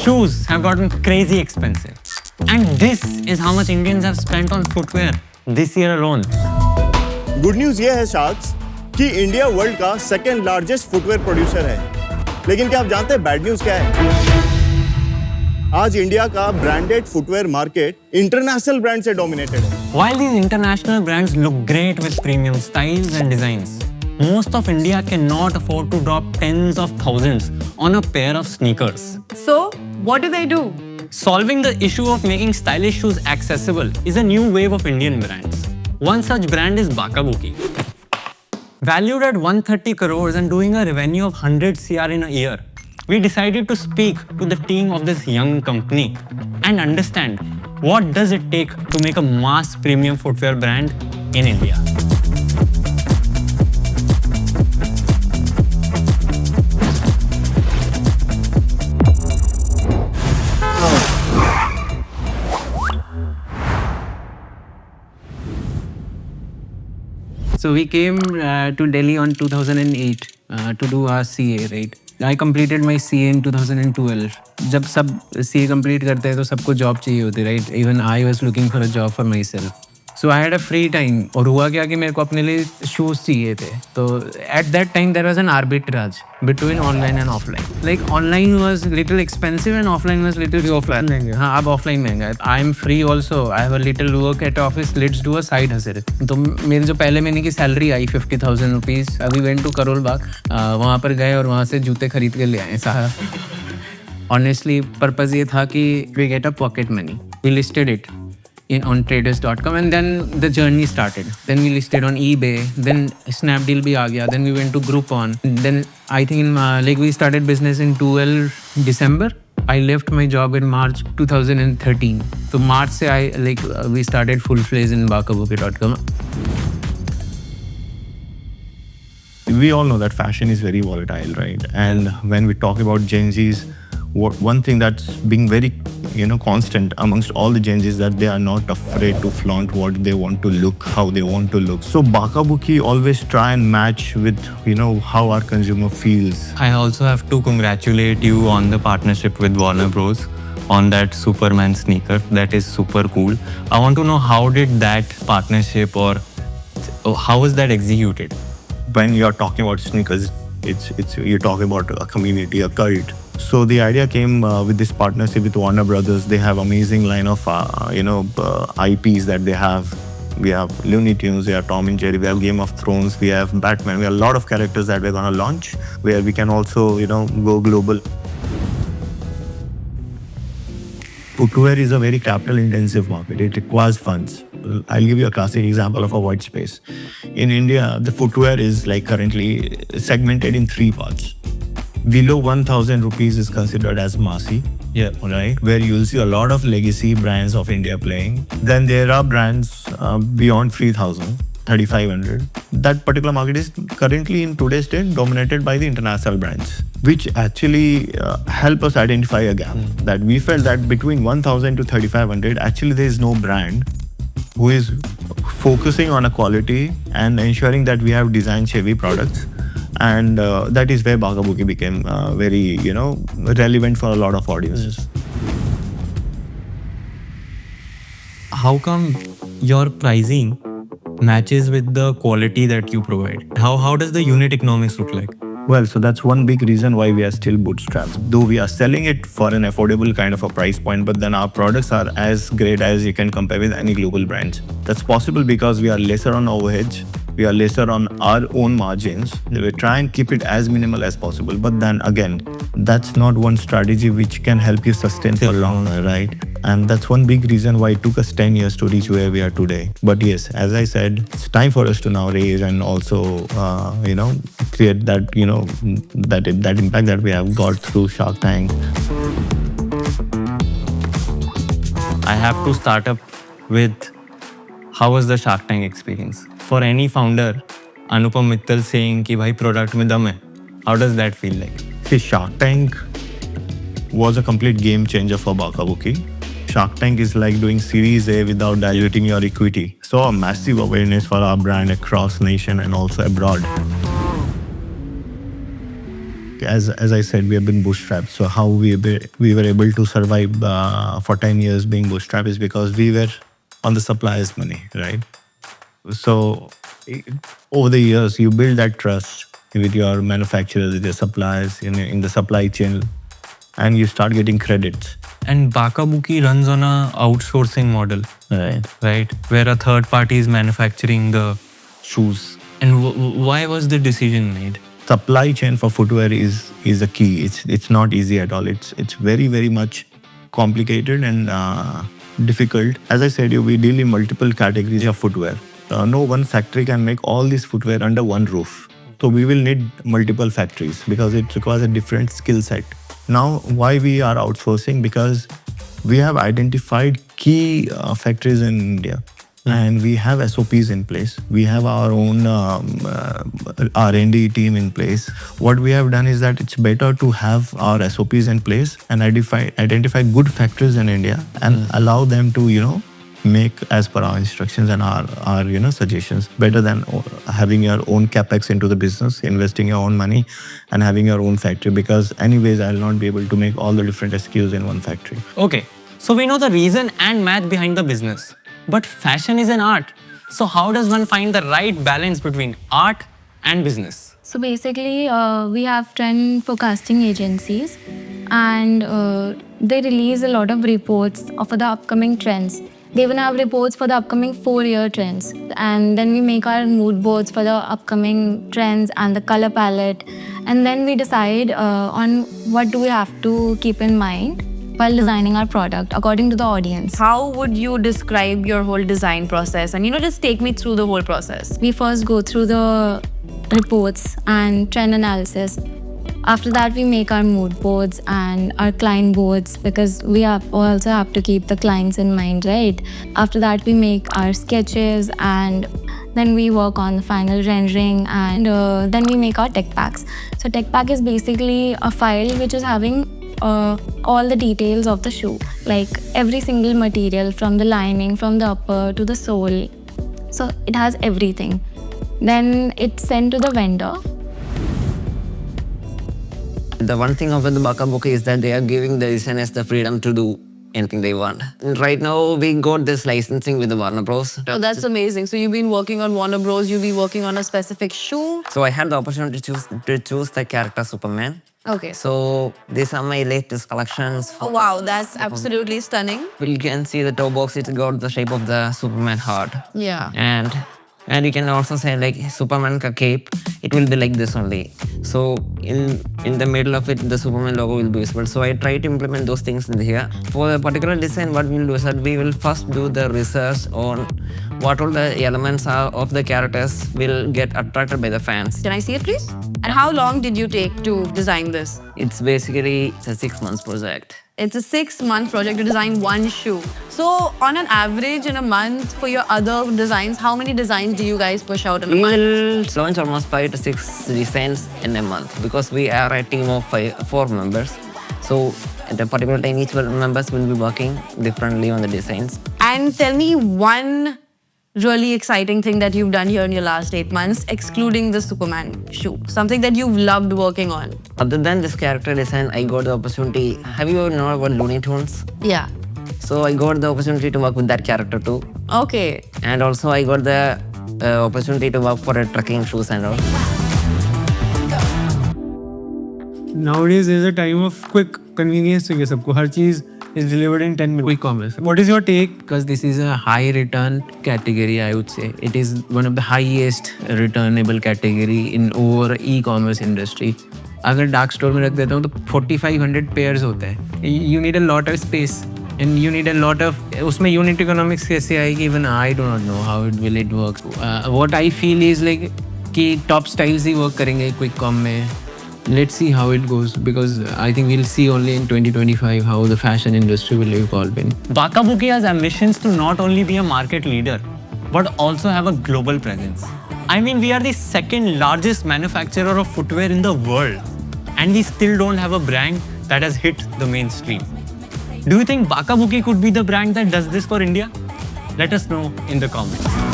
Shoes have gotten crazy expensive. And this is how much Indians have spent on footwear this year alone. Good news ये है sharks कि India world का second largest footwear producer है। लेकिन क्या आप जानते हैं बैड न्यूज क्या है? आज इंडिया का branded footwear market international brand से डोमिनेटेड है। While these international brands look great with premium styles and designs, most of India cannot afford to drop tens of thousands on a pair of sneakers. So, what do? Solving the issue of making stylish shoes accessible is a new wave of Indian brands. One such brand is Bakabuki. Valued at 130 crores and doing a revenue of 100 CR in a year, we decided to speak to the team of this young company and understand what does it take to make a mass premium footwear brand in India. So we came to Delhi on 2008 to do our CA, right? I completed my CA in 2012. जब सब CA complete करते हैं तो सबको job चाहिए होती है, right? Even I was looking for a job for myself. So I had a free time और हुआ क्या कि मेरे को अपने लिए shoes चाहिए थे. तो at that time there was an arbitrage between online and offline. Like online was little expensive and offline was little offline. हाँ अब offline महंगा है. I'm free also. I have a little work at office. Let's do a side hustle. तो मेरी जो पहले महीने की सैलरी आई 50,000 rupees. We went to Karol Bagh. वहाँ पर गए और वहाँ से जूते खरीद के ले आए सारा. Honestly, पर्पज़ ये था कि we get a pocket money. We listed it on traders.com and then the journey started. Then we listed on eBay, then Snapdeal bhi aa gaya, then we went to Groupon. Then I think like we started business in 12 December. I left my job in March 2013. So March se we started full-fledged in bakabuki.com. We all know that fashion is very volatile, right? And when we talk about Gen Zs, one thing that's being very constant amongst all the Gen Zs is that they are not afraid to flaunt what they want to look, how they want to look. So Bakabuki always try and match with how our consumer feels. I also have to congratulate you on the partnership with Warner Bros. On that Superman sneaker. That is super cool. I want to know how did that partnership or how was that executed? When you're talking about sneakers, it's you're talking about a community, a cult. So the idea came with this partnership with Warner Brothers. They have amazing line of IPs that they have. We have Looney Tunes, we have Tom and Jerry, we have Game of Thrones, we have Batman. We have a lot of characters that we're gonna launch where we can also go global. Footwear is a very capital intensive market. It requires funds. I'll give you a classic example of a white space. In India, the footwear is currently segmented in three parts. Below 1,000 rupees is considered as massy, right? Where you'll see a lot of legacy brands of India playing. Then there are brands beyond 3,000, 3,500. That particular market is currently in today's state dominated by the international brands, which actually help us identify a gap. That we felt that between 1,000 to 3,500, actually there is no brand who is focusing on a quality and ensuring that we have design-heavy products. And that is where Bakabuki became very, relevant for a lot of audiences. How come your pricing matches with the quality that you provide? How does the unit economics look like? Well, so that's one big reason why we are still bootstraps. Though we are selling it for an affordable kind of a price point, but then our products are as great as you can compare with any global brands. That's possible because we are lesser on overheads. We are lesser on our own margins. We try and keep it as minimal as possible. But then again, that's not one strategy which can help you sustain for long, right? And that's one big reason why it took us 10 years to reach where we are today. But yes, as I said, it's time for us to now raise and also, create that, that impact that we have got through Shark Tank. I have to start up with how was the Shark Tank experience? For any founder, Anupam Mittal saying कि भाई product में दम है. How does that feel like? See, Shark Tank was a complete game changer for Bakabuki. Shark Tank is like doing Series A without diluting your equity. So a massive awareness for our brand across nation and also abroad. as I said, we have been bootstrapped. So how we were able to survive for 10 years being bootstrapped is because we were on the supplier's money, right? So over the years, you build that trust with your manufacturers, with your suppliers, in the supply chain, and you start getting credits. And Bakabuki runs on a outsourcing model, right? Where a third party is manufacturing the shoes. And why was the decision made? Supply chain for footwear is a key. It's not easy at all. It's very, very much complicated and difficult. As I said, we deal in multiple categories of footwear. No one factory can make all this footwear under one roof. So we will need multiple factories because it requires a different skill set. Now, why we are outsourcing? Because we have identified key factories in India. And we have SOPs in place. We have our own R&D team in place. What we have done is that it's better to have our SOPs in place and identify good factories in India and allow them to, make as per our instructions and our suggestions. Better than having your own capex into the business, investing your own money and having your own factory, because anyways, I'll not be able to make all the different SKUs in one factory. Okay, so we know the reason and math behind the business. But fashion is an art. So how does one find the right balance between art and business? So basically, we have trend forecasting agencies, and they release a lot of reports for the upcoming trends. They even have reports for the upcoming 4-year trends. And then we make our mood boards for the upcoming trends and the color palette. And then we decide on what do we have to keep in mind while designing our product according to the audience. How would you describe your whole design process? And just take me through the whole process. We first go through the reports and trend analysis. After that, we make our mood boards and our client boards, because we also have to keep the clients in mind, right? After that, we make our sketches, and then we work on the final rendering, and then we make our tech packs. So tech pack is basically a file which is having all the details of the shoe, like every single material, from the lining, from the upper to the sole. So it has everything. Then it's sent to the vendor. The one thing about the Bakabuki is that they are giving the designers the freedom to do anything they want. And right now, we got this licensing with the Warner Bros. Oh, that's amazing. So you've been working on Warner Bros. You've been working on a specific shoe. So I had the opportunity to choose the character Superman. Okay. So these are my latest collections. Oh, wow, that's absolutely stunning. You can see the toe box, it's got the shape of the Superman heart. Yeah. And you can also say like Superman ka cape, it will be like this only. So in the middle of it, the Superman logo will be visible. So I try to implement those things in here. For the particular design, what we'll do is that we will first do the research on what all the elements are of the characters will get attracted by the fans. Can I see it, please? And how long did you take to design this? It's basically a 6 months project. It's a 6-month project to design one shoe. So on an average in a month for your other designs, how many designs do you guys push out in a We month? will launch almost 5 to 6 designs in a month because we are a team of 4 members. So at a particular time, each members will be working differently on the designs. And tell me one really exciting thing that you've done here in your last 8 months, excluding the Superman shoe. Something that you've loved working on. Other than this character design, I got the opportunity. Have you ever known about Looney Tunes? Yeah. So I got the opportunity to work with that character too. Okay. And also I got the opportunity to work for a trekking shoes and all. Nowadays, there's a time of quick convenience to sabko. Har cheez is delivered in 10 minutes. Quick commerce. What is your take? Because this is a high return category, I would say. It is one of the highest returnable category in over e-commerce industry. अगर dark store में रख देता हूँ तो 4500 pairs होते हैं. You need a lot of space and you need a lot of. उसमें unit economics कैसे आएगी? Even I do not know how it work. What I feel is like कि टॉप स्टाइल्स ही वर्क करेंगे quick com में. Let's see how it goes, because I think we'll see only in 2025 how the fashion industry will evolve in. Bakabuki has ambitions to not only be a market leader, but also have a global presence. I mean, we are the second largest manufacturer of footwear in the world, and we still don't have a brand that has hit the mainstream. Do you think Bakabuki could be the brand that does this for India? Let us know in the comments.